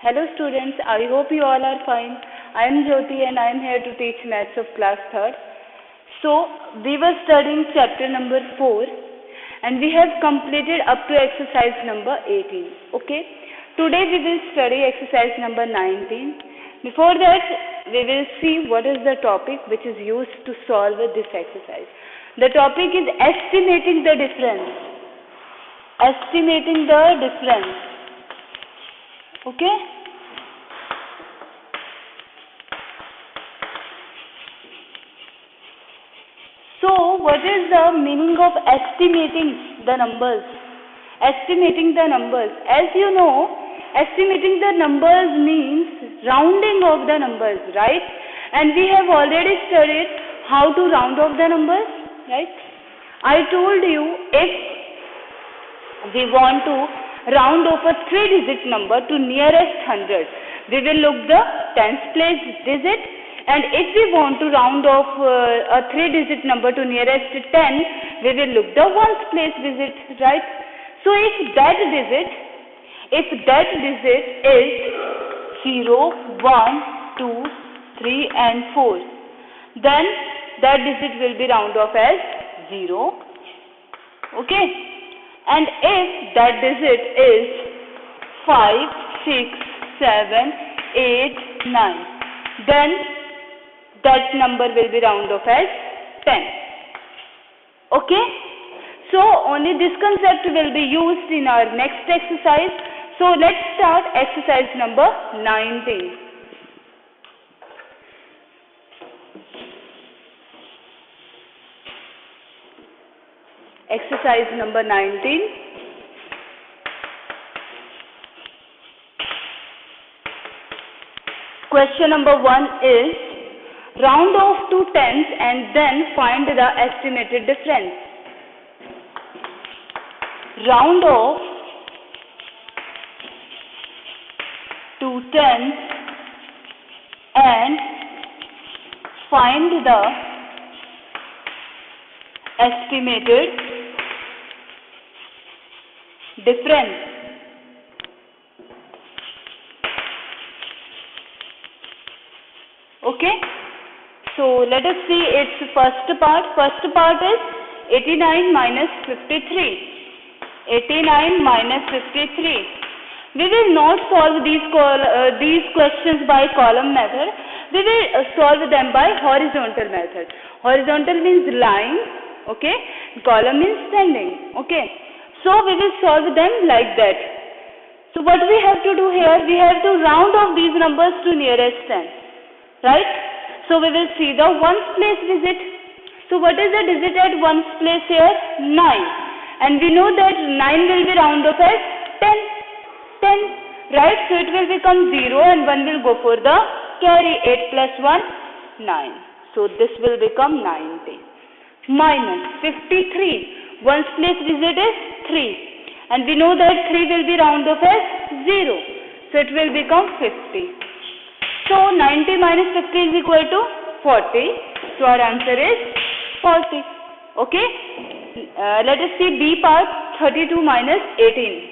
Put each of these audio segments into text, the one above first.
Hello students, I hope you all are fine. I am Jyoti and I am here to teach maths of class 3rd. So, we were studying chapter number 4 and we have completed up to exercise number 18. Okay? Today we will study exercise number 19. Before that, we will see what is the topic which is used to solve this exercise. The topic is estimating the difference. Estimating the difference. Okay? So, what is the meaning of estimating the numbers? Estimating the numbers. As you know, estimating the numbers means rounding off the numbers, right? And we have already studied how to round off the numbers, right? I told you if we want to round off a 3-digit number to nearest 100, we will look the tens place digit, and if we want to round off a 3-digit number to nearest 10, we will look the ones place digit, right? So if that digit is 0, 1, 2, 3 and 4, then that digit will be round off as 0, okay? And if that digit is 5, 6, 7, 8, 9, then that number will be round off as 10. Okay? So, only this concept will be used in our next exercise. So, let's start exercise number 19. Exercise number 19. Question number 1 is, round off to tens and then find the estimated difference. Round off to tens and find the estimated difference. Okay? So, let us see its first part. First part is 89 minus 53. 89 minus 53. We will not solve these questions by column method. We will solve them by horizontal method. Horizontal means line, okay? Column means standing, okay? So, we will solve them like that. So, what we have to do here, we have to round off these numbers to nearest 10, right? So, we will see the ones place digit. So, what is the digit at ones place here? 9. And we know that 9 will be round off as 10. 10, right? So, it will become 0 and 1 will go for the carry. 8 plus 1, 9. So, this will become 90. Minus 53. Ones place digit is 3. And we know that 3 will be round off as 0. So, it will become 50. So, 90 minus 50 is equal to 40. So, our answer is 40. Okay? Let us see B part, 32 minus 18.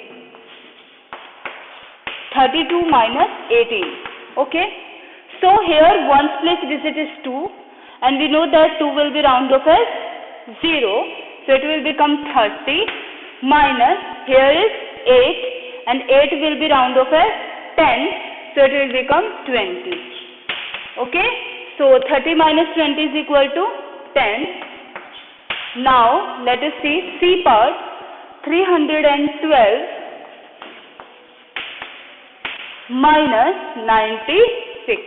32 minus 18. Okay? So, here ones place digit is 2. And we know that 2 will be round off as 0. So, it will become 30 minus, here is 8. And 8 will be round off as 10. So, it will become 20. Okay? So, 30 minus 20 is equal to 10. Now, let us see C part, 312 minus 96.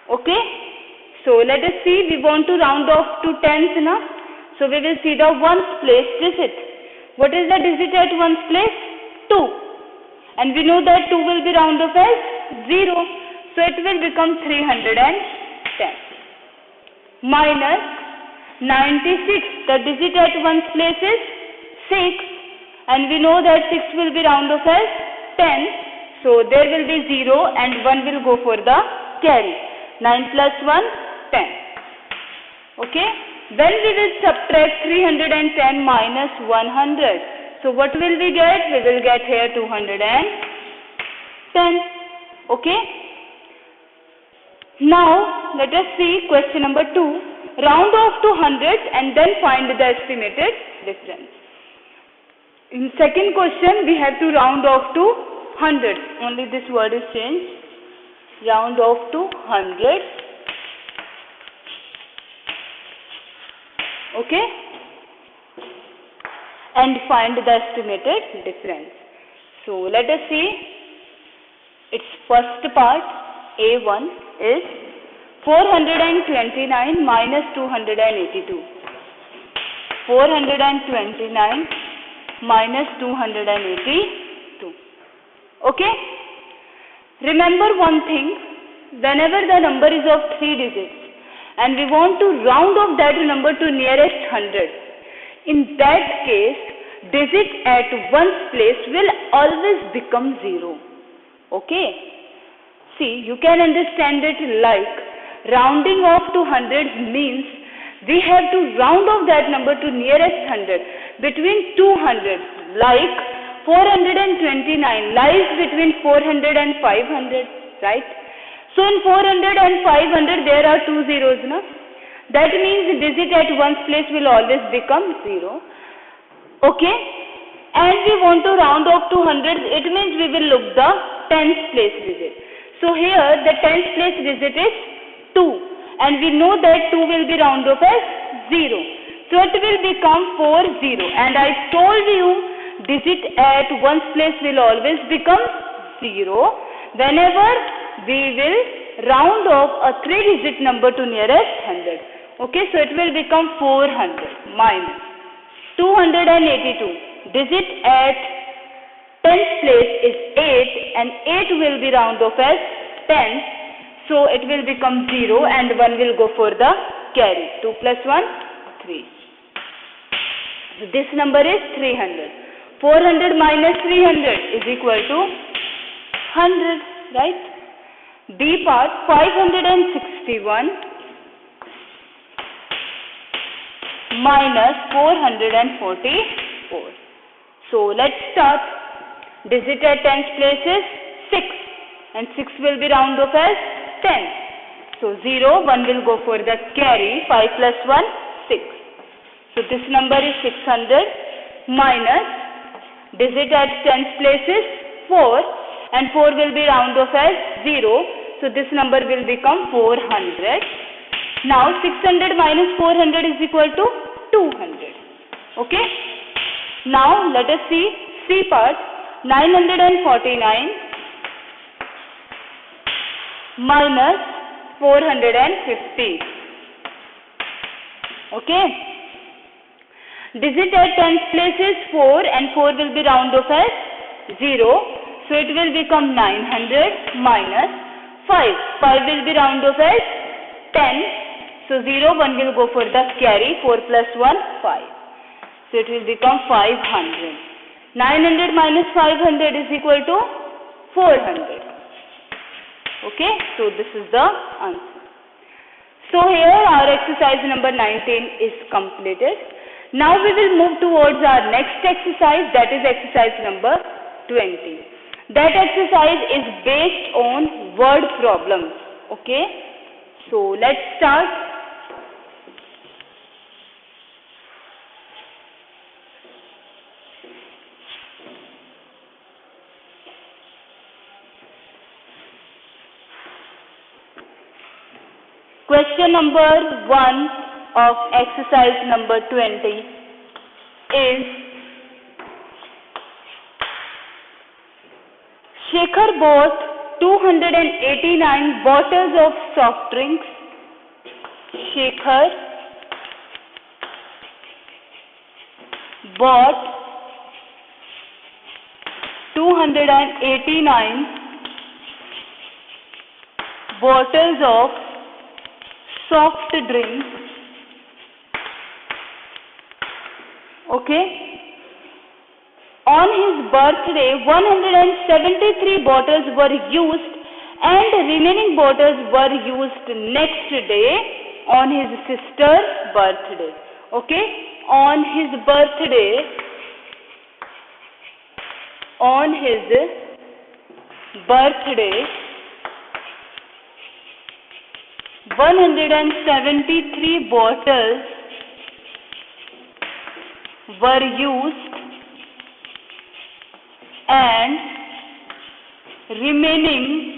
Okay? So, let us see, we want to round off to tens now. So, we will see the ones place digit. What is the digit at ones place? 2. And we know that 2 will be round off as 0. So, it will become 310. Minus 96. The digit at ones place is 6. And we know that 6 will be round off as 10. So, there will be 0 and 1 will go for the carry. 9 plus 1, 10. Okay? Then we will subtract 310 minus 100. So, what will we get? We will get here 210. 10. Okay. Now let us see question number 2. Round off to hundreds and then find the estimated difference. In second question we have to round off to hundreds. Only this word is changed. Round off to hundreds. Okay. And find the estimated difference. So let us see. Its first part A1 is 429 minus 282. 429 minus 282. Okay? Remember one thing, whenever the number is of 3 digits and we want to round off that number to nearest 100, in that case, digit at one's place will always become 0. Okay? See, you can understand it like rounding off to hundreds means we have to round off that number to nearest 100 between 200, like 429 lies between 400 and 500, right? So in 400 and 500 there are 2 zeros, na? That means digit at one's place will always become 0. Okay? And we want to round off to hundreds, it means we will look the tens place digit. So here the tens place digit is 2 and we know that 2 will be round off as 0. So it will become 40 and I told you digit at one's place will always become 0 whenever we will round off a 3-digit number to nearest 100. Okay, so it will become 400 minus 282. Digit at tens place is 8 and 8 will be round off as 10. So it will become 0 and 1 will go for the carry. 2 plus 1, 3. So this number is 300. 400 minus 300 is equal to 100, right? B part 561 minus 444. So let's start. Digit at tens place is 6 and 6 will be round off as 10. So 0, 1 will go for the carry. 5 plus 1, 6. So this number is 600 minus digit at tens place is 4 and 4 will be round off as 0. So this number will become 400. Now 600 minus 400 is equal to 200. Okay. Now let us see C part. 949 minus 450. Okay. Digit at tens place is 4 and 4 will be round off as 0. So it will become 900 minus 5. 5 will be round off as 10. So 0, 1 will go for the carry. 4 plus 1, 5. So it will become 500. 900 minus 500 is equal to 400. Okay, so this is the answer. So here our exercise number 19 is completed. Now we will move towards our next exercise, that is exercise number 20. That exercise is based on word problems. Okay, so let's start. Question number 1 of exercise number 20 is Shekhar bought 289 bottles of soft drinks. Shekhar bought 289 bottles of soft drinks. Okay. On his birthday, 173 bottles were used and remaining bottles were used next day on his sister's birthday. Okay. On his birthday, 173 bottles were used and remaining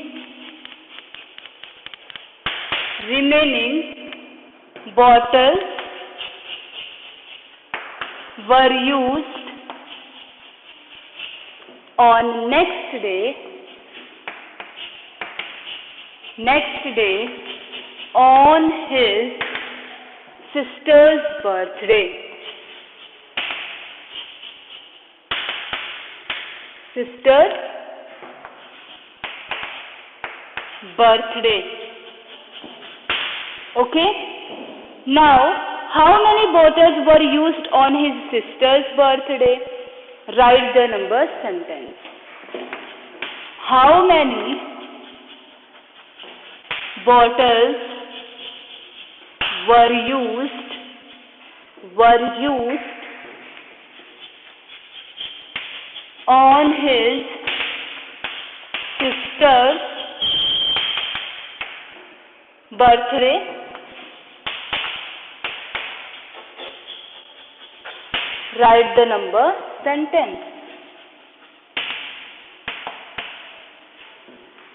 bottles were used on next day on his sister's birthday. Sister's birthday. Okay? Now, how many bottles were used on his sister's birthday? Write the number sentence. How many bottles were used on his sister's birthday? Write the number sentence.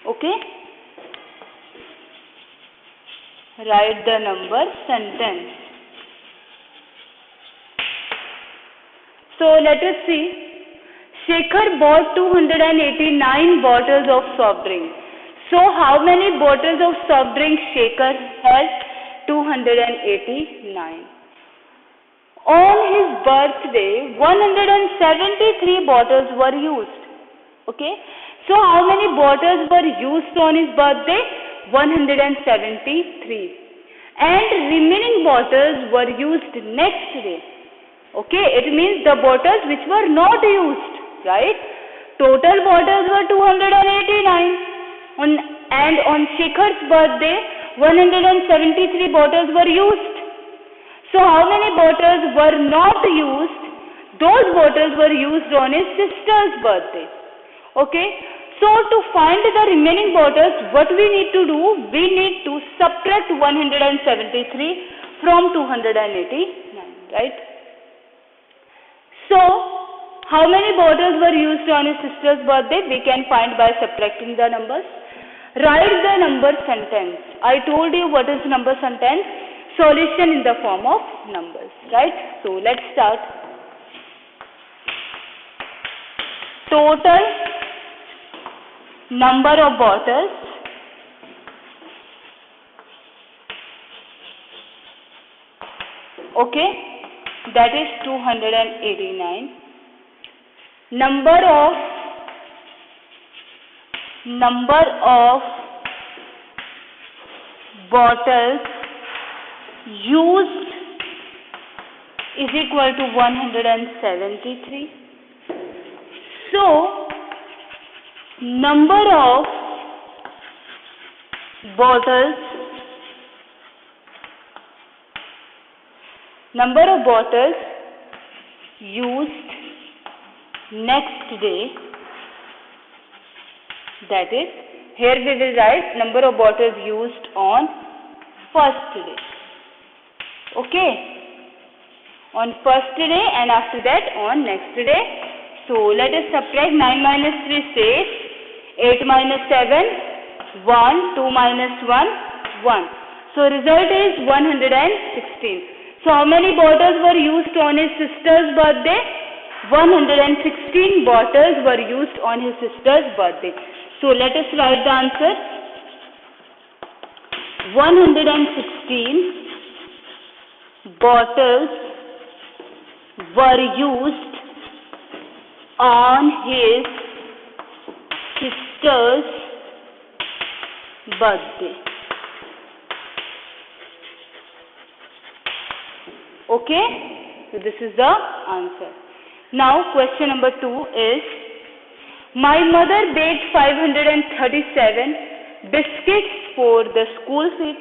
Okay? Write the number sentence. So let us see. Shekhar bought 289 bottles of soft drink. So how many bottles of soft drink Shekhar has? 289. On his birthday, 173 bottles were used. Okay? So how many bottles were used on his birthday? 173. And remaining bottles were used next day. Okay? It means the bottles which were not used. Right? Total bottles were 289. And on Shekhar's birthday, 173 bottles were used. So how many bottles were not used? Those bottles were used on his sister's birthday. Okay? So to find the remaining bottles, what we need to do? We need to subtract 173 from 289. Right? So, how many bottles were used on his sister's birthday? We can find by subtracting the numbers. Write the number sentence. I told you what is number sentence. Solution in the form of numbers, right? So let's start. Total number of bottles okay, that is 289. Number of bottles used is equal to 173. So, number of bottles used next day, that is, here we will write number of bottles used on first day. Okay? On first day and after that on next day. So let us subtract 9 minus 3 6, 8 minus 7, 1, 2 minus 1, 1. So result is 116. So how many bottles were used on his sister's birthday? 116 bottles were used on his sister's birthday. So let us write the answer. 116 bottles were used on his sister's birthday. Okay? So this is the answer. Now question number 2 is, my mother baked 537 biscuits for the school feast.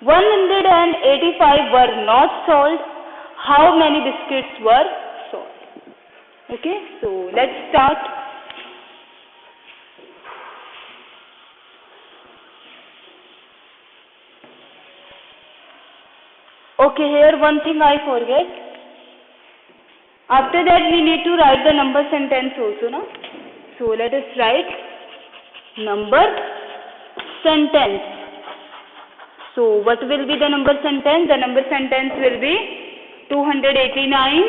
185 were not sold. How many biscuits were sold? Okay, so let's start. Okay, here one thing I forget. After that we need to write the number sentence also, no? So let us write number sentence. So what will be the number sentence? The number sentence will be 289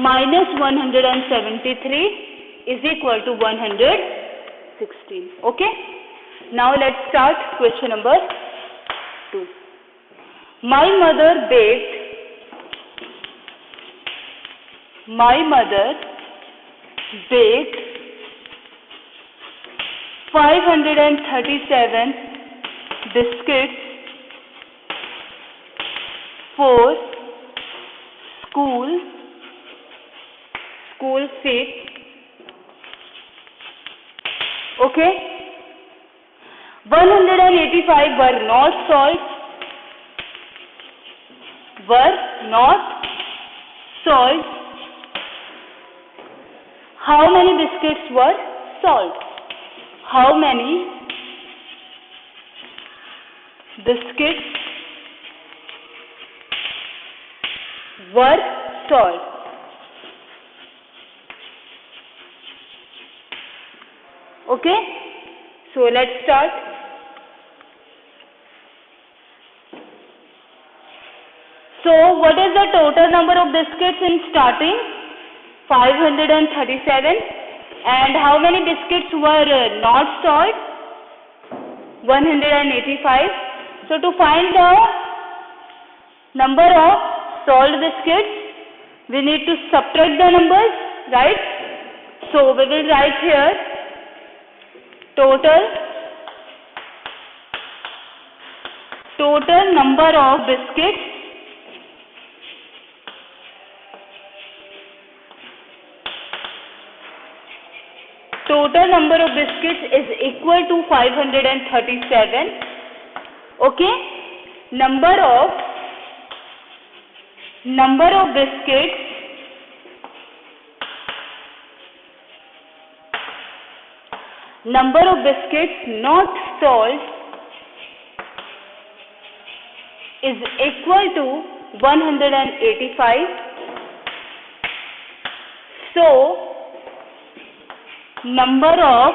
minus 173 is equal to 116. Okay? Now let's start question number 2. My mother baked 537 biscuits for school feast. Okay? 185 were not sold. How many biscuits were sold? How many biscuits were sold? Okay? So let's start. So what is the total number of biscuits in starting? 537. And how many biscuits were not sold? 185. So to find the number of sold biscuits, we need to subtract the numbers, right? So we will write here total number of biscuits is equal to 537. Okay? Number of biscuits not sold is equal to 185. So number of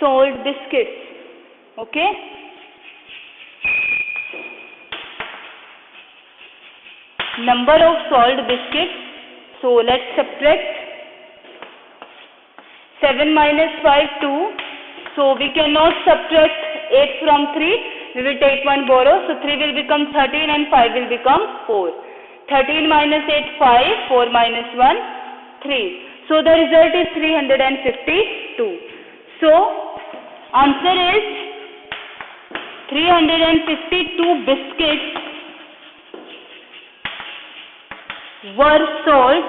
sold biscuits. Okay? Number of sold biscuits. So let's subtract 7 minus 5, 2. So we cannot subtract 8 from 3. We will take one borrow. So 3 will become 13 and 5 will become 4. 13 minus 8, 5. 4 minus 1, 3. So the result is 352. So answer is 352 biscuits were sold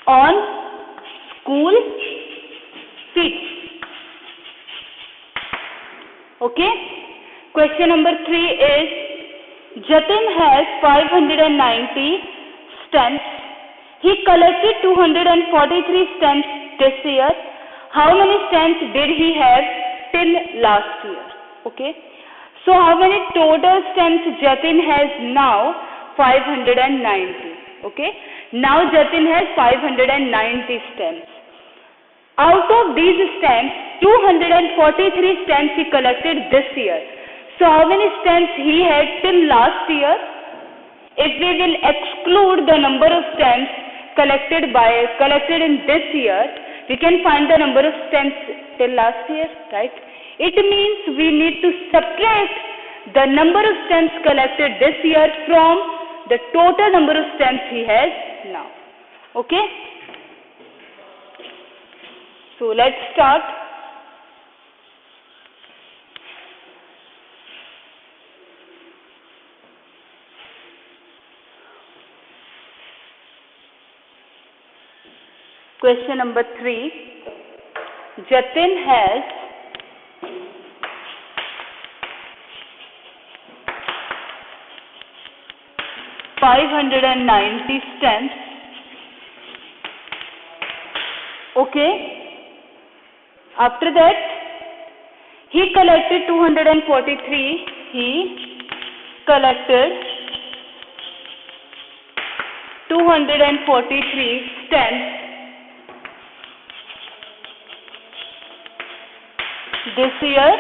on school feast. Okay? Question number 3 is Jatin has 590 stamps. He collected 243 stamps this year. How many stamps did he have till last year? Okay. So how many total stamps Jatin has now? 590. Okay. Now Jatin has 590 stamps. Out of these stamps, 243 stamps he collected this year. So how many stamps he had till last year? If we will exclude the number of stamps collected in this year, we can find the number of stamps till last year, right? It means we need to subtract the number of stamps collected this year from the total number of stamps he has now. Okay? So let's start. Question number 3. Jatin has 590 stamps. Okay. After that, he collected 243. He collected 243 stamps this year.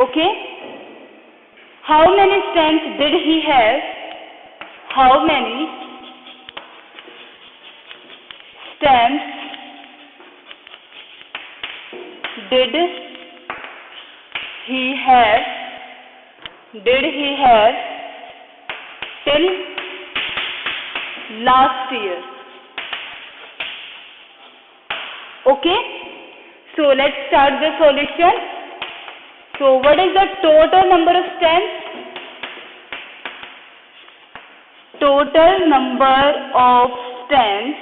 Okay. How many stamps did he have? How many stamps did he have till last year? Okay, so let's start the solution. So what is the total number of stamps? Total number of stamps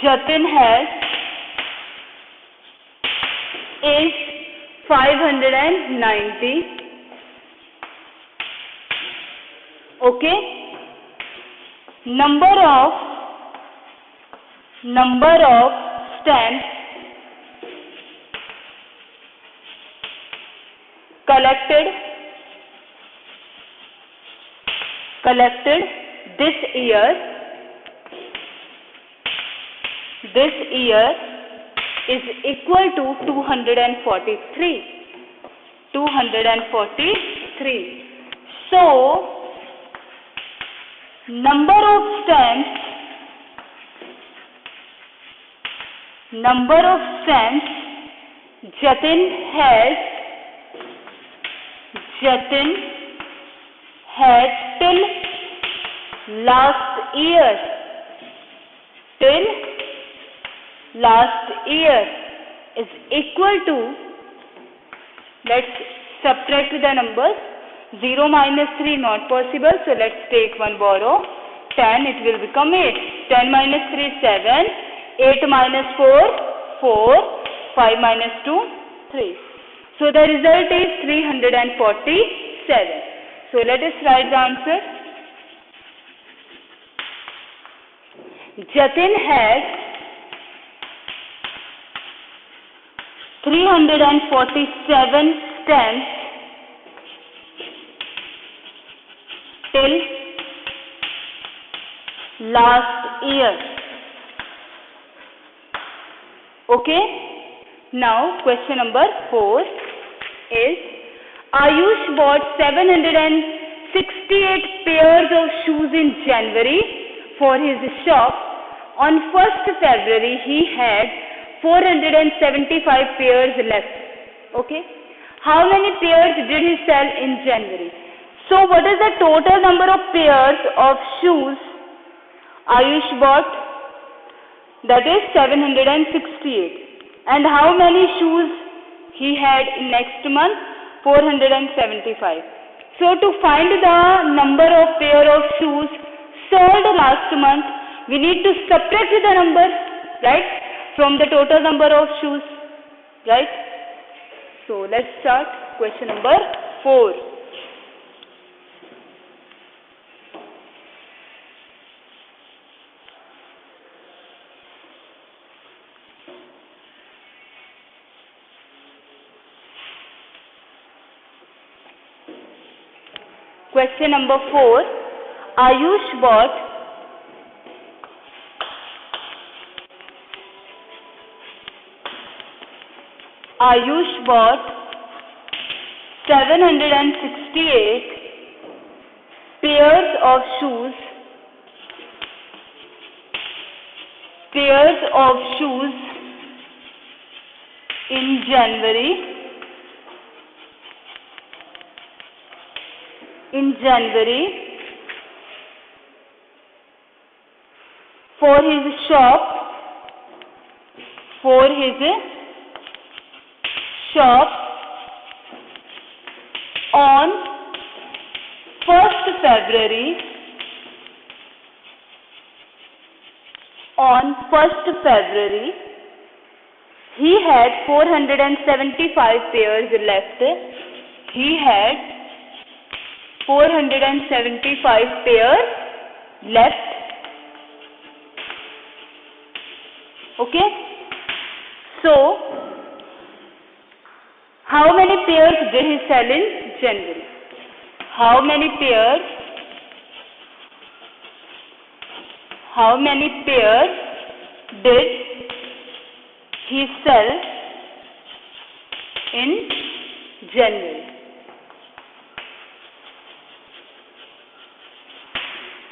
Jatin has is 590. Okay, number of stamps collected this year is equal to 243. So number of stamps Jatin had till last year is equal to, let's subtract the numbers. 0 minus 3 not possible, so let's take one borrow. 10, it will become 8. 10 minus 3 7. 8 minus 4 4. 5 minus 2 3. So the result is 347. So let us write the answer. Jatin had 347 stamps till last year. Okay. Now question number 4 is, Ayush bought 768 pairs of shoes in January for his shop. On 1st February he had 475 pairs left. Okay. How many pairs did he sell in January? So what is the total number of pairs of shoes Ayush bought? That is 768. And how many shoes he had in next month? 475. So to find the number of pair of shoes sold last month, we need to subtract the number, right, from the total number of shoes, right? So let's start question number 4. Question number 4. Ayush bought 768 pairs of shoes in January for his shop on 1st February he had 475 pairs left. He had 475 pairs left. Okay. So, how many pairs did he sell in January? How many pairs did he sell in January?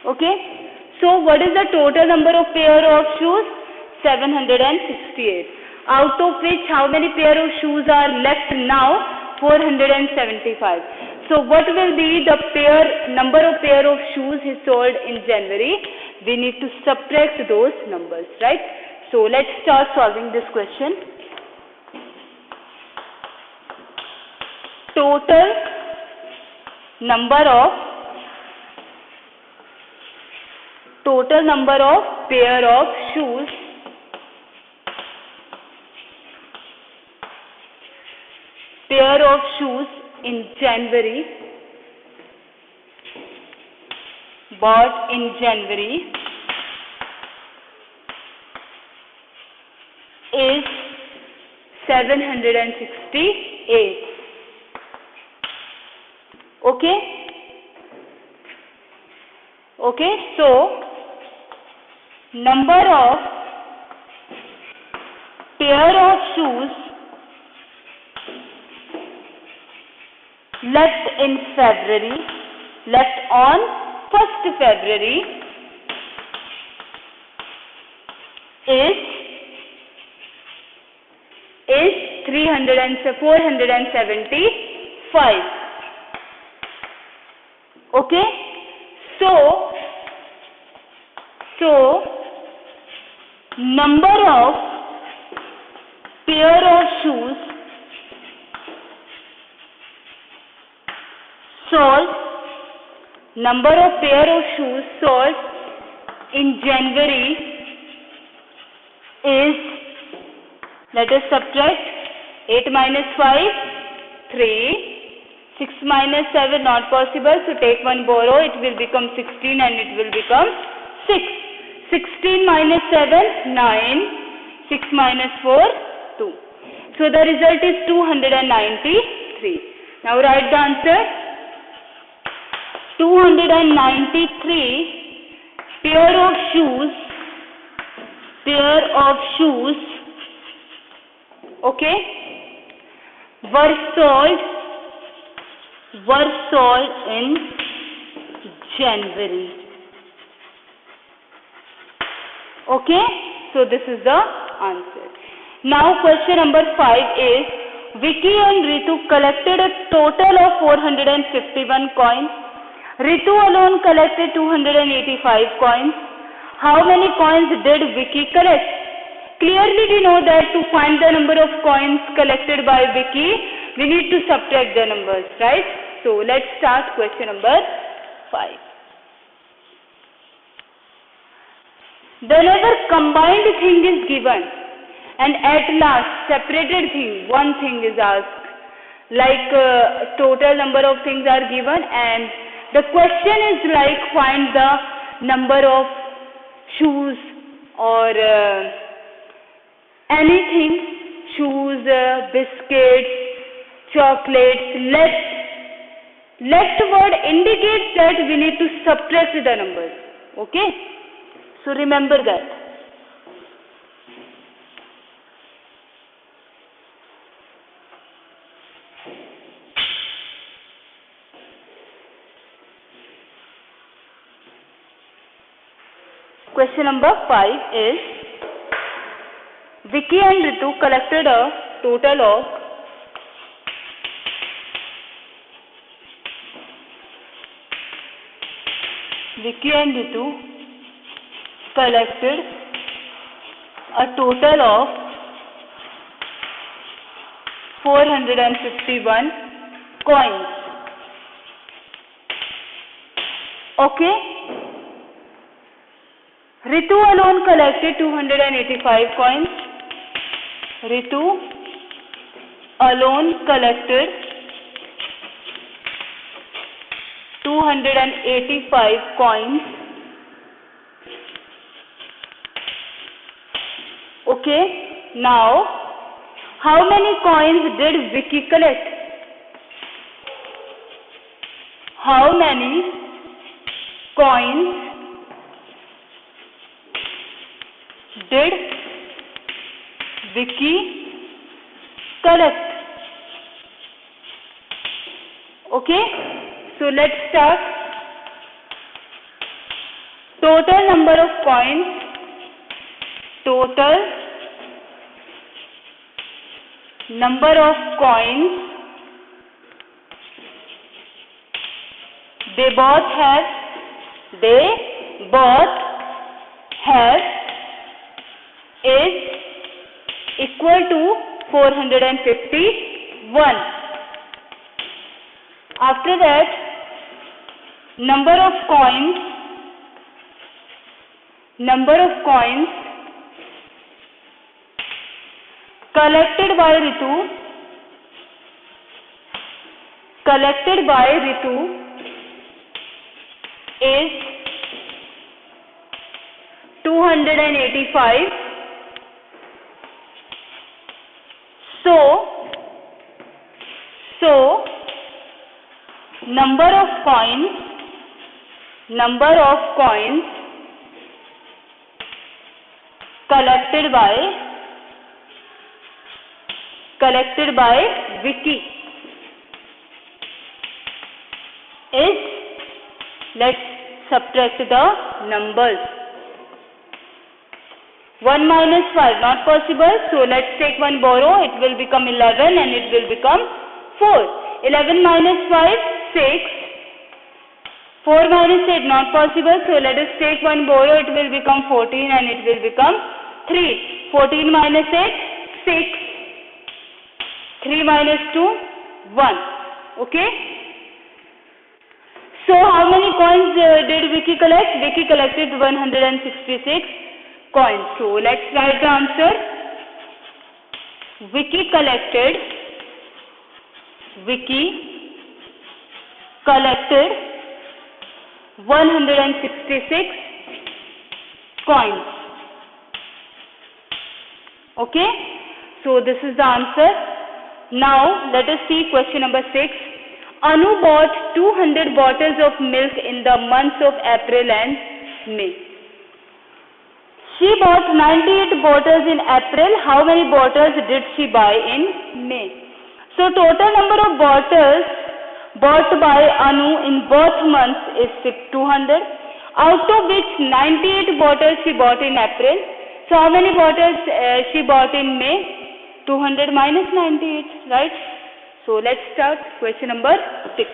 Okay. So, what is the total number of pair of shoes? 768. Out of which, how many pair of shoes are left now? 475. So, what will be the number of pair of shoes he sold in January? We need to subtract those numbers, right? So, let's start solving this question. Total number of pair of shoes in January, bought in January, is 768. Okay, so number of pair of shoes left on 1st February is 475. Okay, so number of pair of shoes sold in January is, let us subtract 8 minus 5, 3, 6 minus 7 not possible, so take one borrow, it will become 16 and it will become 6. 16 minus 7, 9, 6 minus 4, 2. So the result is 293. Now write the answer. 293 pair of shoes, okay, were sold in January. Okay, so this is the answer. Now question number 5 is, Vicky and Ritu collected a total of 451 coins. Ritu alone collected 285 coins. How many coins did Vicky collect? Clearly we know that to find the number of coins collected by Vicky, we need to subtract the numbers, right? So let's start question number 5. Whenever combined thing is given and at last separated thing, one thing is asked, like total number of things are given and the question is like find the number of shoes or anything, shoes, biscuits, chocolates, left word indicates that we need to subtract the numbers. Okay, so remember that. Question number 5 is, Vicky and Ritu collected a total of 451 coins. Okay. Ritu alone collected 285 coins. Ritu alone collected 285 coins. Okay, now how many coins did Vicky collect? How many coins did Vicky collect? Okay, so let's start. Total number of coins. Total number of coins they both have is equal to 451. After that, number of coins collected by Ritu is 285. So number of coins collected by Vicky is, let's subtract the numbers. 1 minus 5 not possible, so let's take one borrow. It will become 11 and it will become 4. 11 minus 5, 6. 4 minus 8 not possible, so let us take one borrow. It will become 14 and it will become 3. 14 minus 8, 6. 3 minus 2, 1. Okay. So how many coins did Vicky collect? Vicky collected 166 coins. So let's write the answer. Vicky collected 166 coins. Okay. So this is the answer. Now let us see question number 6. Anu bought 200 bottles of milk in the months of April and May. She bought 98 bottles in April. How many bottles did she buy in May? So total number of bottles bought by Anu in both months is 200. Out of which 98 bottles she bought in April. So how many bottles she bought in May? 200 minus 98, right? So let's start question number 6.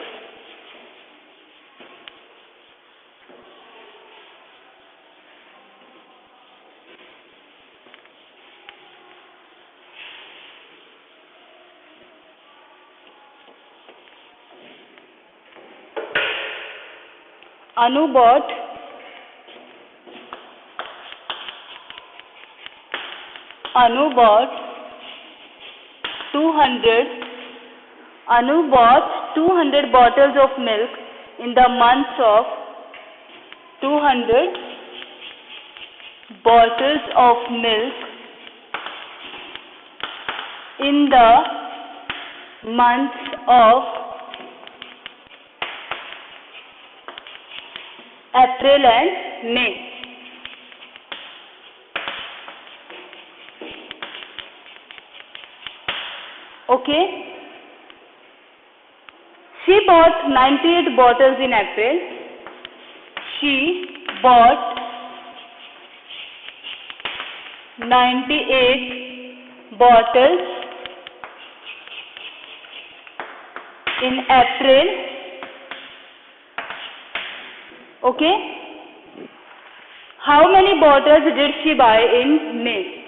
Anu bought 200 bottles of milk in the months of 200 bottles of milk in the months of April and May. Okay. She bought 98 bottles in April. She bought 98 bottles in April. Okay. How many bottles did she buy in May?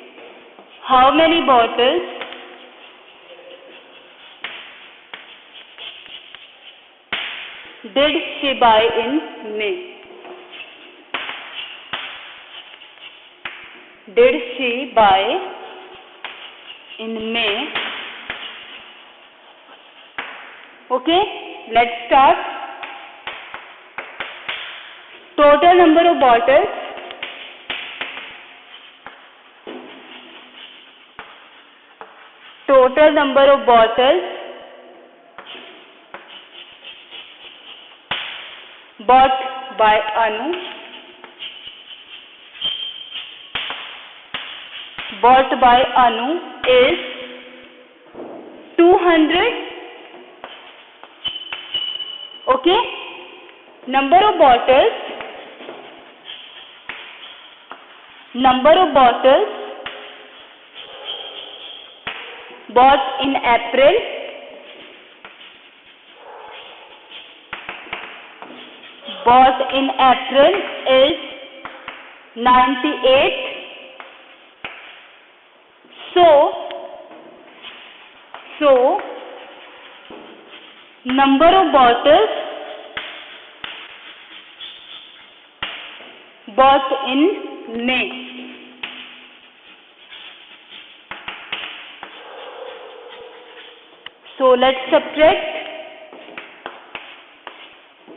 How many bottles did she buy in May? Did she buy in May? Okay, let's start. total number of bottles, total number of bottles bought by Anu, is 200. Okay, number of bottles bought in April is 98. So number of bottles bought in May. So let's subtract.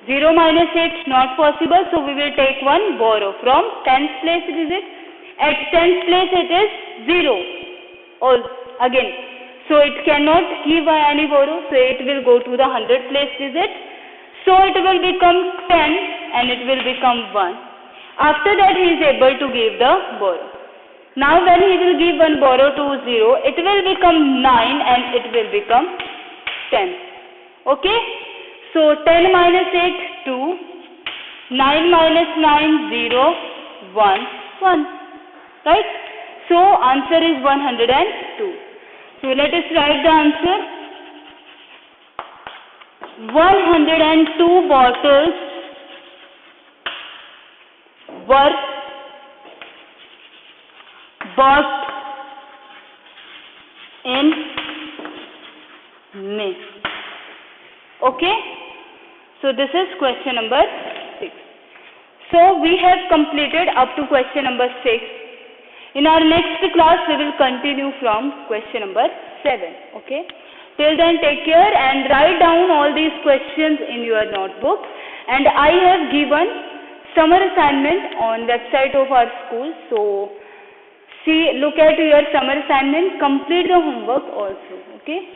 0 minus 8 not possible, so we will take one borrow. From 10th place it is it. At 10th place it is 0. Again. So it cannot give any borrow, so it will go to the 100th place digit. So it will become 10 and it will become 1. After that he is able to give the borrow. Now when he will give one borrow to 0, it will become 9 and it will become 10. Okay? So 10 minus 8, 2. 9 minus 9, 0. 1, 1. Right? So answer is 102. So let us write the answer. 102 bottles were bought in May. Okay? So this is question number 6. So we have completed up to question number 6. In our next class, we will continue from question number 7. Okay? Till then, take care and write down all these questions in your notebook. And I have given summer assignment on website of our school. So, look at your summer assignment, complete the homework also. Okay?